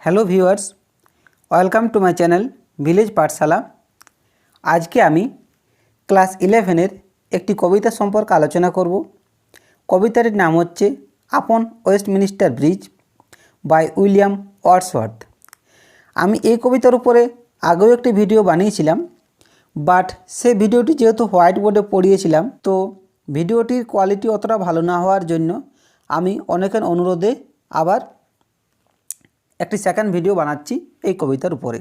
Hello viewers, welcome to my channel village পাঠশালা। আজকে আমি class 11-এর একটি কবিতা সম্পর্কে আলোচনা করব। কবিতাটির নাম হচ্ছে upon Westminster Bridge by William Wordsworth. আমি এই কবিতার উপরে আগেও একটি ভিডিও বানিয়েছিলাম, বাট সে ভিডিওটি যেহেতু হোয়াইট বোর্ডে পড়িয়েছিলাম, তো ভিডিওটির কোয়ালিটি অতটা ভালো না হওয়ার জন্য আমি অনেকের অনুরোধে আবার একটি সেকেন্ড ভিডিও বানাচ্ছি এই কবিতার উপরে।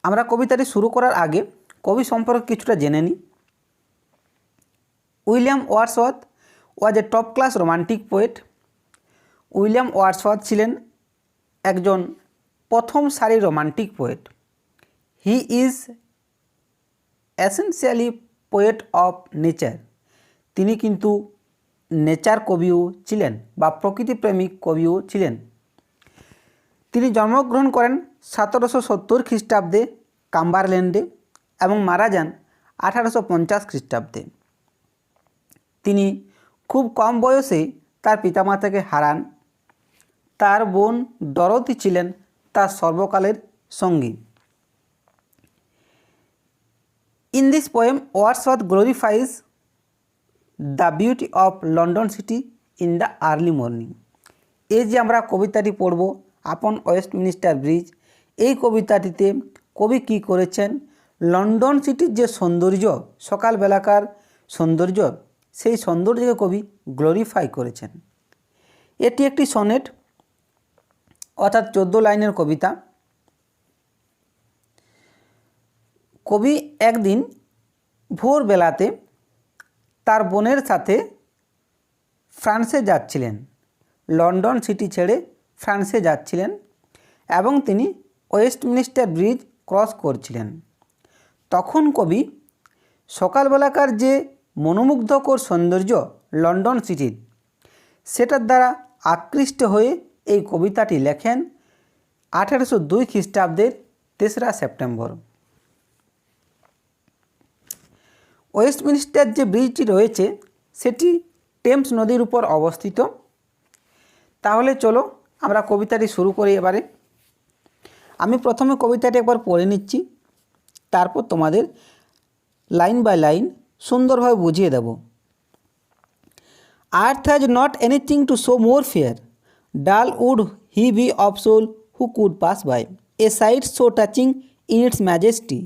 আমরা কবিতাটি শুরু করার আগে কবি সম্পর্কে কিছুটা জেনে নিই। William Wordsworth was a top class romantic poet. William Wordsworth ছিলেন একজন প্রথম সারির romantic poet. He is essentially poet of nature. তিনি কিন্তু নেচার কবিও ছিলেন বা প্রকৃতিপ্রেমিক কবিও ছিলেন। তিনি জন্মগ্রহণ করেন 1770 খ্রিস্টাব্দে কাম্বারল্যান্ডে এবং মারা যান 1850 খ্রিস্টাব্দে। তিনি খুব কম বয়সে তার পিতামাতাকে হারান। তার বোন ডরোথি ছিলেন তার সর্বকালের সঙ্গী। In this poem Wordsworth glorifies the beauty of London city in the early morning. এই যে আমরা কবিতাটি পড়ব আপন ওয়েস্টমিনিস্টার ব্রিজ, এই কবিতাটিতে কবি কী করেছেন, লন্ডন সিটির যে সৌন্দর্য, সকালবেলাকার সৌন্দর্য, সেই সৌন্দর্যকে কবি গ্লোরিফাই করেছেন। এটি একটি সনেট, অর্থাৎ 14 লাইনের কবিতা। কবি একদিন ভোরবেলাতে তার বোনের সাথে ফ্রান্সে যাচ্ছিলেন, লন্ডন সিটি ছেড়ে ফ্রান্সে যাচ্ছিলেন এবং তিনি ওয়েস্টমিনিস্টার ব্রিজ ক্রস করছিলেন। তখন কবি সকালবেলাকার যে মনোমুগ্ধকর সৌন্দর্য লন্ডন সিটির, সেটার দ্বারা আকৃষ্ট হয়ে এই কবিতাটি লেখেন 1802 খ্রিস্টাব্দের 3রা সেপ্টেম্বর। ওয়েস্টমিনিস্টার যে ব্রিজটি রয়েছে সেটি টেমস নদীর উপর অবস্থিত। তাহলে চলো আমরা কবিতাটি শুরু করি। এবারে আমি প্রথমে কবিতাটি একবার পড়ে নিচ্ছি, তারপর তোমাদের লাইন বাই লাইন সুন্দরভাবে বুঝিয়ে দেব। Earth has not anything to show more fair, dull would he be of soul who could pass by, a sight so touching in its majesty,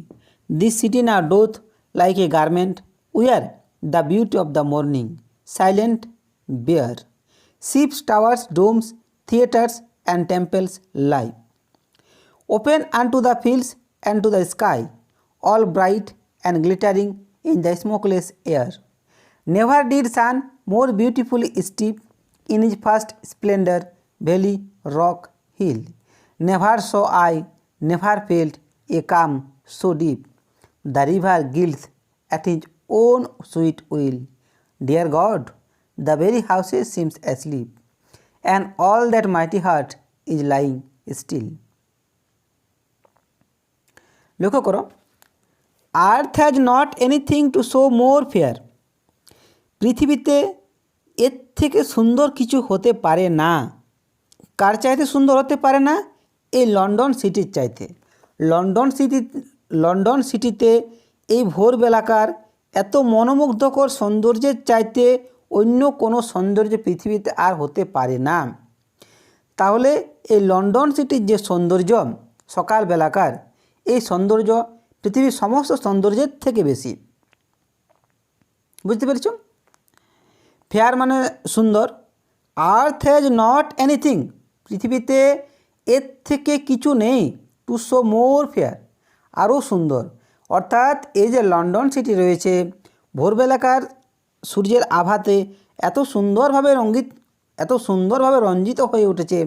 this city now doth like a garment wear the beauty of the morning, silent, bare. Ships, towers, domes, theatres and temples lie open unto the fields and to the sky, all bright and glittering in the smokeless air. Never did sun more beautifully steep in his first splendor valley, rock, hill. Never saw I, never felt a calm so deep. The river gilds at his own sweet will. Dear God, the very houses seems asleep, and all that mighty heart is lying still. লক্ষ্য করো, আর্থ has not anything to show more fair. পৃথিবীতে এর থেকে সুন্দর কিছু হতে পারে না। কার চাইতে সুন্দর হতে পারে না? এই লন্ডন সিটির চাইতে। লন্ডন সিটিতে এই ভোরবেলাকার এত মনোমুগ্ধকর সৌন্দর্যের চাইতে অন্য কোনো সৌন্দর্য পৃথিবীতে আর হতে পারে না। তাহলে এই লন্ডন সিটির যে সৌন্দর্য সকালবেলাকার, এই সৌন্দর্য পৃথিবীর সমস্ত সৌন্দর্যের থেকে বেশি। বুঝতে পেরেছ? ফেয়ার মানে সুন্দর। আর্থ হ্যাজ নট এনিথিং, পৃথিবীতে এর থেকে কিছু নেই। টু শো মোর ফেয়ার, আরও সুন্দর। অর্থাৎ এই যে লন্ডন সিটি রয়েছে, ভোরবেলাকার সূর্যের আভাতে এত সুন্দরভাবে রঞ্জিত হয়ে উঠেছে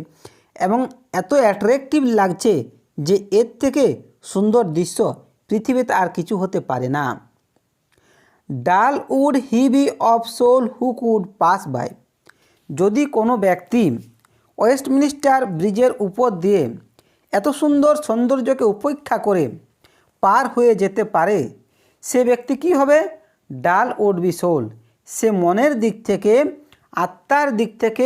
এবং এত অ্যাট্রাকটিভ লাগছে যে এর থেকে সুন্দর দৃশ্য পৃথিবীতে আর কিছু হতে পারে না। Dull would he be of soul who could pass by. যদি কোনো ব্যক্তি ওয়েস্টমিনিস্টার ব্রিজের উপর দিয়ে এত সুন্দর সৌন্দর্যকে উপেক্ষা করে পার হয়ে যেতে পারে, সে ব্যক্তি কী হবে? ডাল উড বি সোল, সে মনের দিক থেকে আত্মার দিক থেকে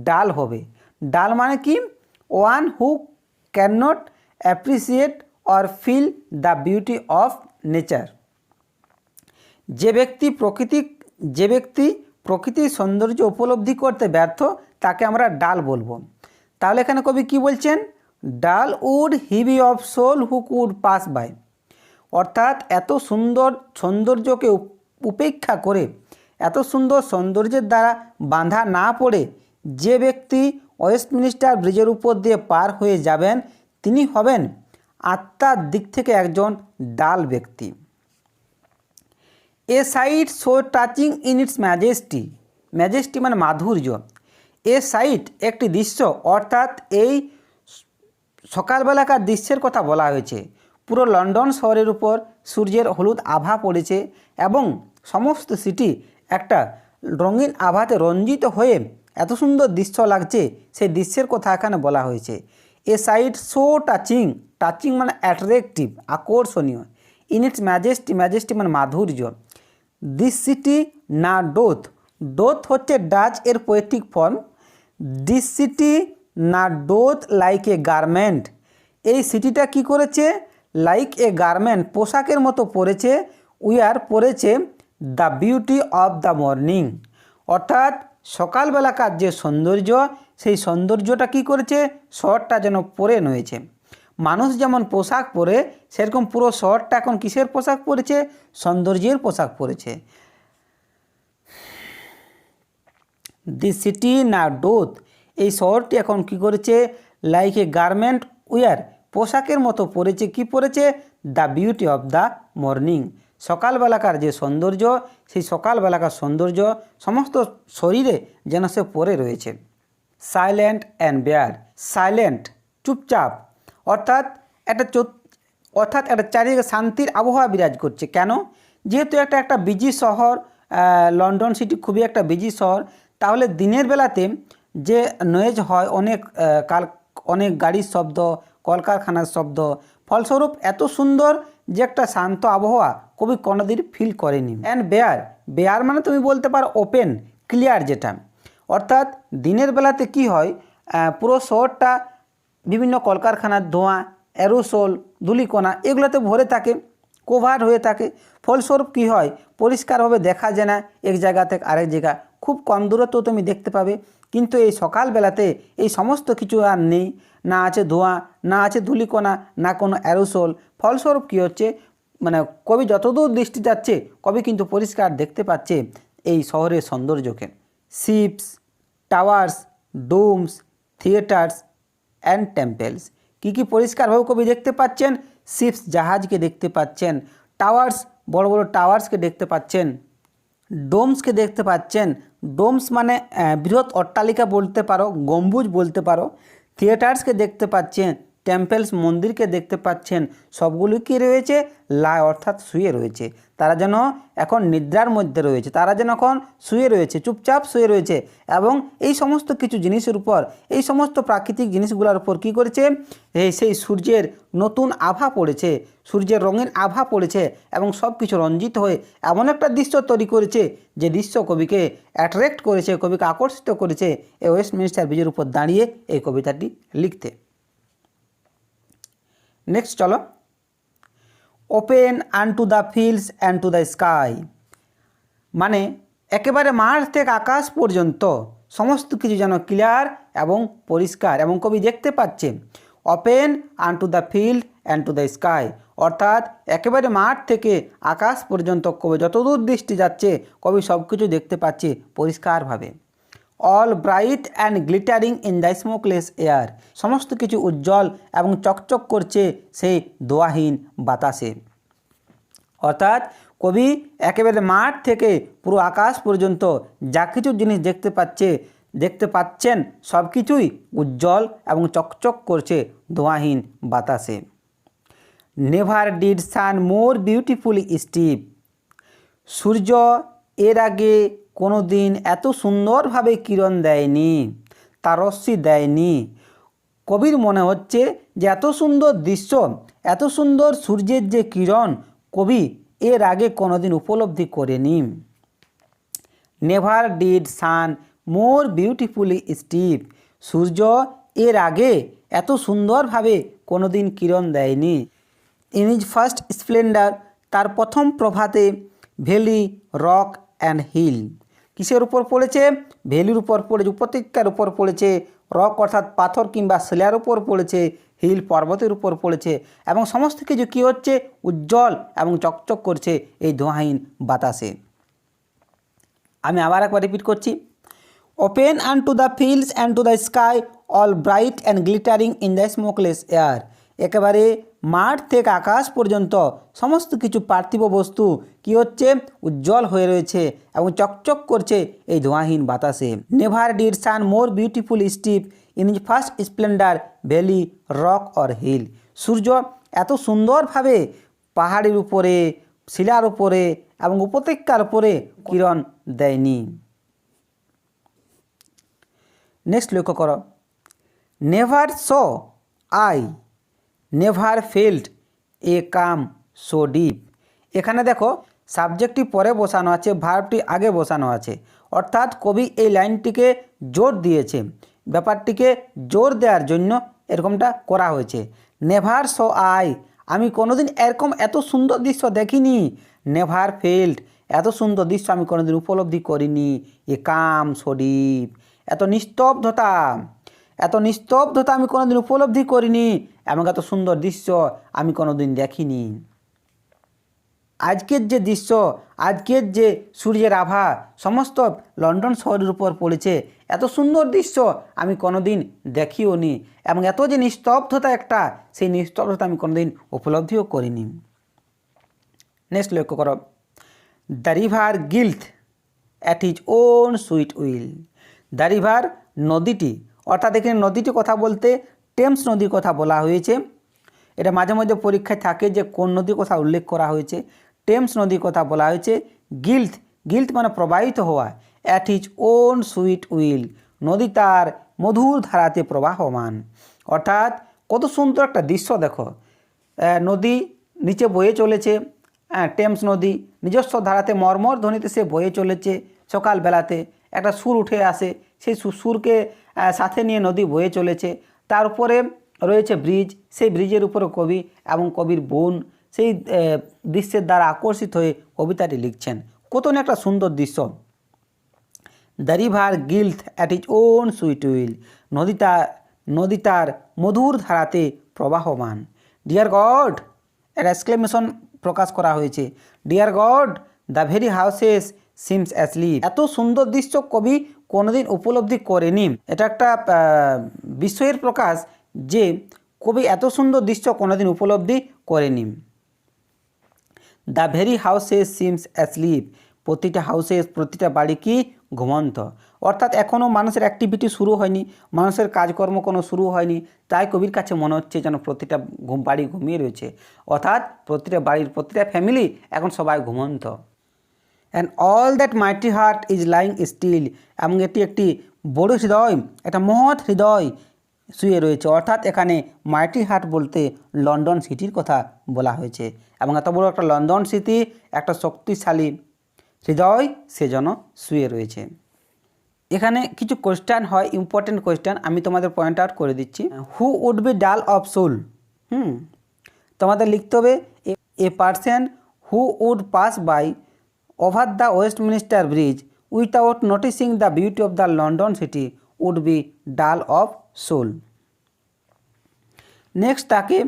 ডাল হবে। ডাল মানে কি? One who can not appreciate or feel the beauty of nature. যে ব্যক্তি প্রকৃতির সৌন্দর্য উপলব্ধি করতে ব্যর্থ তাকে আমরা ডাল বলবো। তাহলে এখানে কবি কি বলছেন? Dull would he be of soul who could pass by. অর্থাৎ এত সুন্দর সৌন্দর্যকে উপেক্ষা করে, এত সুন্দর সৌন্দর্যের দ্বারা বাঁধা না পড়ে যে ব্যক্তি ওয়েস্টমিনিস্টার ব্রিজের উপর দিয়ে পার হয়ে যাবেন তিনি হবেন আত্মার দিক থেকে একজন ডাল ব্যক্তি। A sight so touching in its majesty. Majesty মানে মাধুর্য। এ সাইট একটি দৃশ্য, অর্থাৎ এই সকালবেলাকার দৃশ্যের কথা বলা হয়েছে। পুরো লন্ডন শহরের উপর সূর্যের হলুদ আভা পড়েছে এবং সমস্ত সিটি একটা রঙিন আভাতে রঞ্জিত হয়ে এত সুন্দর দৃশ্য লাগছে, সেই দৃশ্যের কথা এখানে বলা হয়েছে। এ সাইট সো টাচিং, টাচিং মানে অ্যাট্রাকটিভ, আকর্ষণীয়। ইন ইটস ম্যাজেস্টি, ম্যাজেস্টি মানে মাধুর্য। দিস সিটি না ডোথ, ডোথ হচ্ছে ডাচ এর পোয়েটিক ফর্ম। দিস সিটি না ডোথ লাইক এ গার্মেন্ট। এই সিটিটা কি করেছে? লাইক এ গার্মেন্ট, পোশাকের মতো পরেছে। উইয়ার পরেছে the beauty of the morning, অর্থাৎ সকালবেলাকার যে সৌন্দর্য, সেই সৌন্দর্যটা কি করেছে? শহরটা যেন পরে রয়েছে। মানুষ যেমন পোশাক পরে, সেরকম পুরো শহরটা এখন কিসের পোশাক পরেছে? সৌন্দর্যের পোশাক পরেছে। দি সিটি না ডোথ, এই শহরটি এখন কি করেছে? লাইক এ গার্মেন্ট উইয়ার, পোশাকের মতো পরেছে। কি পরেছে? The beauty of the morning, সকালবেলাকার যে সৌন্দর্য, সেই সকালবেলাকার সৌন্দর্য সমস্ত শরীরে যেন সে পরে রয়েছে। সাইলেন্ট অ্যান্ড বেয়ার, সাইলেন্ট চুপচাপ, অর্থাৎ একটা চারিদিকে শান্তির আবহাওয়া বিরাজ করছে। কেন? যেহেতু একটা বিজি শহর, লন্ডন সিটি খুবই একটা বিজি শহর, তাহলে দিনের বেলাতে যে নয়েজ হয়, অনেক গাড়ির শব্দ, কলকারখানার শব্দ, ফলস্বরূপ এত সুন্দর যে একটা শান্ত আবহাওয়া কবি কোনোদিন ফিল করেনি। অ্যান্ড বেয়ার, বেয়ার মানে তুমি বলতে পারো ওপেন, ক্লিয়ার যেটা, অর্থাৎ দিনের বেলাতে কি হয়, পুরো শহরটা বিভিন্ন কলকারখানার ধোঁয়া, অ্যারোসোল, ধূলিকণা এগুলোতে ভরে থাকে, কভার হয়ে থাকে। ফলস্বরূপ কী হয়? পরিষ্কারভাবে দেখা যায় না এক জায়গা থেকে আরেক জায়গা, খুব কম দূরত্ব তুমি দেখতে পাবে। কিন্তু এই সকালবেলাতে এই সমস্ত কিছু আর নেই, না আছে ধোঁয়া, না আছে ধূলিকণা, না কোনো অ্যারোসোল। ফলস্বরূপ কী হচ্ছে, মানে কবি যতদূর দৃষ্টি যাচ্ছে কবি কিন্তু পরিষ্কার দেখতে পাচ্ছে এই শহরের সৌন্দর্যকে। Ships, towers, domes, theatres and temples, কী পরিষ্কারভাবে কবি দেখতে পাচ্ছেন? শিপস, জাহাজকে দেখতে পাচ্ছেন। টাওয়ার্স, বড় বড় টাওয়ার্সকে দেখতে পাচ্ছেন। ডোমসকে দেখতে পাচ্ছেন। ডোমস মানে বৃহৎ অট্টালিকা বলতে পারো, গম্বুজ বলতে পারো। থিয়েটার্সকে দেখতে পাচ্ছেন। টেম্পেলস, মন্দিরকে দেখতে পাচ্ছেন। সবগুলি কি রয়েছে? অর্থাৎ শুয়ে রয়েছে। তারা যেন এখন নিদ্রার মধ্যে রয়েছে, তারা যেন এখন শুয়ে রয়েছে, চুপচাপ শুয়ে রয়েছে। এবং এই সমস্ত কিছু জিনিসের উপর, এই সমস্ত প্রাকৃতিক জিনিসগুলোর উপর কী করেছে? সেই সূর্যের নতুন আভা পড়েছে, সূর্যের রঙের আভা পড়েছে এবং সব কিছু রঞ্জিত হয়ে এমন একটা দৃশ্য তৈরি করেছে, যে দৃশ্য কবিকে অ্যাট্রাক্ট করেছে, কবিকে আকর্ষিত করেছে এই ওয়েস্টমিনিস্টার ব্রিজের উপর দাঁড়িয়ে এই কবিতাটি লিখতে। নেক্সট চলো। Open আনটু the fields and to the sky, মানে একেবারে মাঠ থেকে আকাশ পর্যন্ত সমস্ত কিছু যেন ক্লিয়ার এবং পরিষ্কার, এবং কবি দেখতে পাচ্ছে open আনটু the field and to the sky, অর্থাৎ একেবারে মাঠ থেকে আকাশ পর্যন্ত কবি যতদূর দৃষ্টি যাচ্ছে কবি সব কিছু দেখতে পাচ্ছে পরিষ্কারভাবে। All bright and glittering in the smokeless air, সমস্ত কিছু উজ্জ্বল এবং চকচক করছে সেই ধোঁয়াহীন বাতাসে। অর্থাৎ কবি একেবারে মাঠ থেকে পুরো আকাশ পর্যন্ত যা কিছু জিনিস দেখতে পাচ্ছেন সব কিছুই উজ্জ্বল এবং চকচক করছে ধোঁয়াহীন বাতাসে। Never did sun more beautifully steep, সূর্য এর আগে কোনো দিন এত সুন্দরভাবে কিরণ দেয়নি, তার রশ্মি দেয়নি। কবির মনে হচ্ছে যে এত সুন্দর দৃশ্য, এত সুন্দর সূর্যের যে কিরণ কবি এর আগে কোনোদিন উপলব্ধি করেনি। Never did sun more beautifully steep. সূর্য এর আগে এত সুন্দরভাবে কোনোদিন কিরণ দেয়নি। ইন ইজ ফার্স্ট স্প্লেন্ডার, তার প্রথম প্রভাতে, ভ্যালি, রক অ্যান্ড হিল, কিসের উপর পড়েছে? ভ্যালির উপর পড়েছে, উপত্যকার উপর পড়েছে, রক অর্থাৎ পাথর কিংবা শিলার উপর পড়েছে, হিল পর্বতের উপর পড়েছে, এবং সমস্ত কিছু কী হচ্ছে? উজ্জ্বল এবং চকচক করছে এই ধোঁয়াহীন বাতাসে। আমি আবার একবার রিপিট করছি। Open and to the fields and to the sky, all bright and glittering in the smokeless air. একেবারে মাঠ থেকে আকাশ পর্যন্ত সমস্ত কিছু পার্থিব বস্তু কি হচ্ছে? উজ্জ্বল হয়ে রয়েছে এবং চকচক করছে এই ধোঁয়াহীন বাতাসে। Never did sun more beautiful steep in his first splendour, valley, rock or hill. সূর্য এত সুন্দরভাবে পাহাড়ের উপরে, শিলার উপরে এবং উপত্যকার উপরে কিরণ দেয়নি। নেক্সট লক্ষ্য করো, never so I never felt a calm so deep. এখানে দেখো সাবজেক্টটি পরে বসানো আছে, ভার্বটি আগে বসানো আছে, অর্থাৎ কবি এই লাইনটিকে জোর দিয়েছে, ব্যাপারটিকে জোর দেওয়ার জন্য এরকমটা করা হয়েছে। নেভার সো আই, আমি কোনোদিন এরকম এত সুন্দর দৃশ্য দেখিনি। নেভার ফেল্ট, এত সুন্দর দৃশ্য আমি কোনোদিন উপলব্ধি করিনি। এ কাম সো ডিপ, এত নিস্তব্ধতা আমি কোনোদিন উপলব্ধি করিনি, এবং এত সুন্দর দৃশ্য আমি কোনোদিন দেখিনি। আজকের যে দৃশ্য, আজকের যে সূর্যের আভা সমস্ত লন্ডন শহরের উপর পড়েছে, এত সুন্দর দৃশ্য আমি কোনোদিন দেখিও নি, এবং এত যে নিস্তব্ধতা একটা, সেই নিস্তব্ধতা আমি কোনোদিন উপলব্ধিও করিনি। নেক্সট লক্ষ্য করো, the river glideth at his own sweet will. The river, নদীটি, অর্থাৎ এখানে নদীটি কথা বলতে টেমস নদীর কথা বলা হয়েছে। এটা মাঝে মধ্যে পরীক্ষায় থাকে যে কোন নদীর কথা উল্লেখ করা হয়েছে। টেমস নদীর কথা বলা হয়েছে। গিল্থ মানে প্রবাহিত হওয়া। At his own sweet will, নদী তার মধুর ধারাতে প্রবাহমান। অর্থাৎ কত সুন্দর একটা দৃশ্য দেখো, নদী নিচে বয়ে চলেছে, টেমস নদী নিজস্ব ধারাতে মর্মর ধ্বনিতে সে বয়ে চলেছে। সকালবেলাতে একটা সুর উঠে আসে, সেই সুরকে সাথে নিয়ে নদী বয়ে চলেছে। তার উপরে রয়েছে ব্রিজ, সেই ব্রিজের উপরে কবি এবং কবির বোন সেই দৃশ্যের দ্বারা আকর্ষিত হয়ে কবিতাটি লিখছেন। কত না একটা সুন্দর দৃশ্য। The river glideth at his own sweet will, নদী তার মধুর ধারাতে প্রবাহমান। ডিয়ার গড, একটা এক্সক্লেমেশন প্রকাশ করা হয়েছে। Dear God, the very houses seem asleep. এত সুন্দর দৃশ্য কবি কোনোদিন উপলব্ধি করেনি। এটা একটা বিস্ময়ের প্রকাশ যে কবি এত সুন্দর দৃশ্য কোনোদিন উপলব্ধি করেনি। The very houses seem asleep, প্রতিটা হাউসেস, প্রতিটা বাড়ি কি ঘুমন্ত। অর্থাৎ এখনও মানুষের অ্যাক্টিভিটি শুরু হয়নি, মানুষের কাজকর্ম কোনো শুরু হয়নি, তাই কবির কাছে মনে হচ্ছে যেন প্রতিটা বাড়ি ঘুমিয়ে রয়েছে। অর্থাৎ প্রতিটা বাড়ির প্রতিটা ফ্যামিলি এখন সবাই ঘুমন্ত। And all that mighty heart is lying still, এবং এটি একটি বড় হৃদয়, একটা মহৎ হৃদয় শুয়ে রয়েছে। অর্থাৎ এখানে মাইটি হার্ট বলতে লন্ডন সিটির কথা বলা হয়েছে, এবং এত বড় একটা লন্ডন সিটি, একটা শক্তিশালী হৃদয় সেজন্য শুয়ে রয়েছে। এখানে কিছু কোয়েশ্চেন হয়, ইম্পর্টেন্ট কোয়েশ্চেন, আমি তোমাদের পয়েন্ট আউট করে দিচ্ছি। Who would be dull of soul, তোমাদের লিখতে হবে a person who would pass by over the Westminster Bridge without noticing the beauty of the London city would be dull of soul. Next থাকে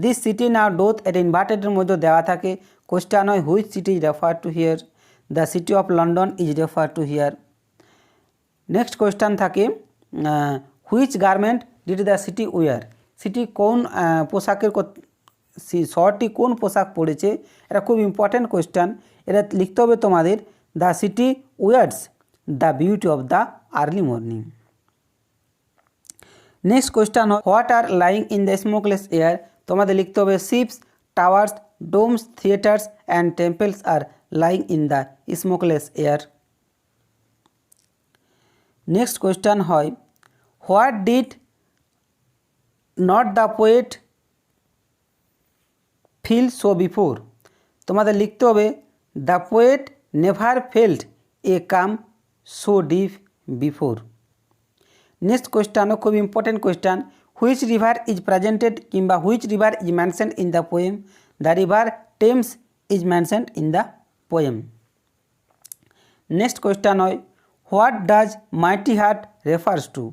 this city now doth, এটা ইনভার্টেডের মধ্যে দেওয়া থাকে। Question হয় which city is refer to here, the city of London is refer to here. Next question থাকে which garment did the city wear, city কোন পোশাকের শহরটি কোন পোশাক পরেছে। এটা খুব ইম্পর্ট্যান্ট কোয়েশ্চেন, এটা লিখতে হবে তোমাদের। The city wears the beauty of the early morning. Next question হয় what are lying in the smokeless air, তোমাদের লিখতে হবে ships, towers, domes, theatres and temples are lying in the smokeless air. Next question হয় what did not the poet feel so before, তোমাদের লিখতে হবে the poet never felt a calm so deep before. Next question খুব important question, which river is presented কিংবা which river is mentioned in the poem? The river Thames is mentioned in the poem. Next question হয়, what does mighty heart refers to?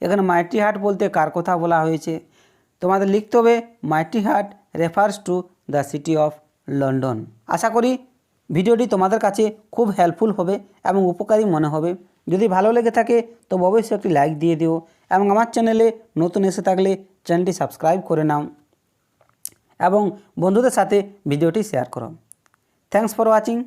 এখানে mighty heart বলতে কার কথা বলা হয়েছে? তোমাদের লিখতে হবে mighty heart refers to the city of London. আশা করি ভিডিওটি তোমাদের কাছে খুব হেল্পফুল হবে এবং উপকারী মনে হবে. যদি ভালো লেগে থাকে তো অবশ্যই একটি লাইক দিয়ে দিও এবং আমার চ্যানেলে নতুন এসে থাকলে চ্যানেলটি সাবস্ক্রাইব করে নাও এবং বন্ধুদের সাথে ভিডিওটি শেয়ার করো. Thanks for watching.